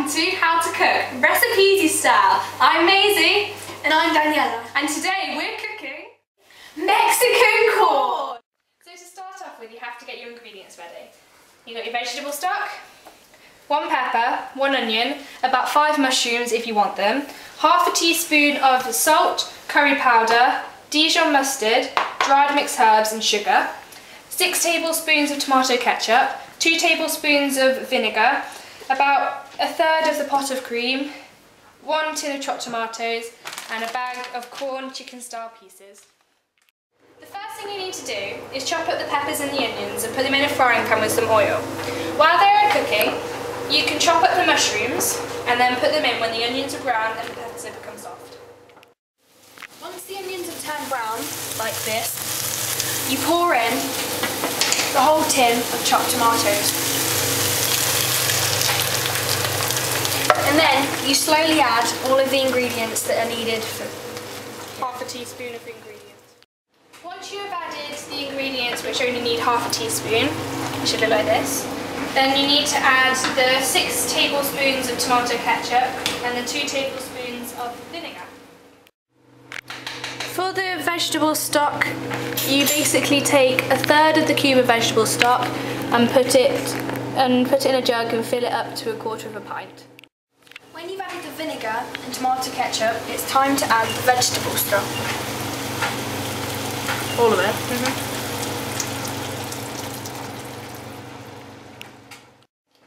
to How to Cook, Recipe Easy Style. I'm Maisie. And I'm Daniela. And today we're cooking Mexican corn. So to start off with, you have to get your ingredients ready. You've got your vegetable stock, 1 pepper, 1 onion, about 5 mushrooms if you want them, half a teaspoon of salt, curry powder, Dijon mustard, dried mixed herbs and sugar, 6 tablespoons of tomato ketchup, 2 tablespoons of vinegar, about a third of the pot of cream, 1 tin of chopped tomatoes, and a bag of Quorn chicken style pieces. The first thing you need to do is chop up the peppers and the onions and put them in a frying pan with some oil. While they're cooking, you can chop up the mushrooms and then put them in when the onions are brown and the peppers have become soft. Once the onions have turned brown, like this, you pour in the whole tin of chopped tomatoes. And then you slowly add all of the ingredients that are needed for half a teaspoon of ingredients. Once you have added the ingredients which only need half a teaspoon, it should look like this, then you need to add the 6 tablespoons of tomato ketchup and the 2 tablespoons of vinegar. For the vegetable stock, you basically take a third of the cube of vegetable stock and put it in a jug and fill it up to 1/4 of a pint. When you've added the vinegar and tomato ketchup, it's time to add the vegetable stock. All of it.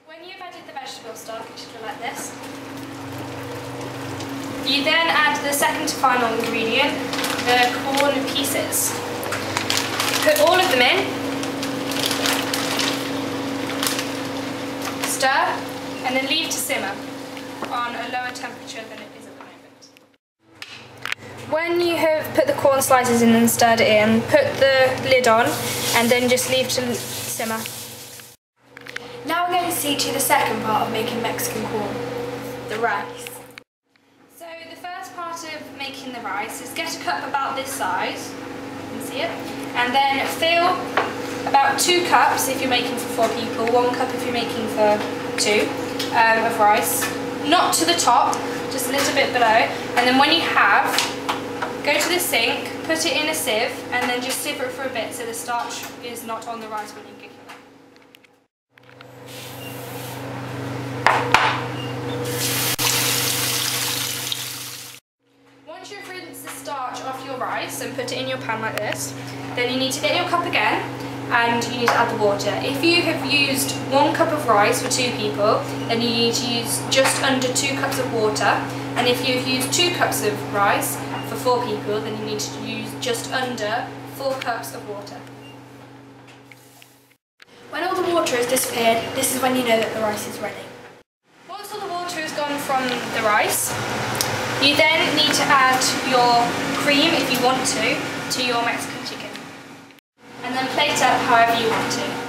When you've added the vegetable stock, it should look like this. You then add the second to final ingredient, the corn pieces. Put all of them in, stir, and then leave to simmer on a lower temperature than it is at the moment. When you have put the corn slices in and stirred it in, put the lid on and then just leave to simmer. Now we're going to see to the second part of making Mexican corn, the rice. So the first part of making the rice is get a cup about this size, you can see it, and then fill about 2 cups if you're making for 4 people, 1 cup if you're making for 2 of rice. Not to the top, just a little bit below, and then when you have, go to the sink, put it in a sieve, and then just sieve it for a bit so the starch is not on the rice when you're cooking it. Once you've rinsed the starch off your rice and put it in your pan like this, then you need to get your cup again and you need to add the water. If you have used 1 cup of rice for 2 people, then you need to use just under 2 cups of water. And if you've used 2 cups of rice for 4 people, then you need to use just under 4 cups of water. When all the water has disappeared, this is when you know that the rice is ready. Once all the water has gone from the rice, you then need to add your cream, if you want to your Mexican chicken. And then plate up however you want to.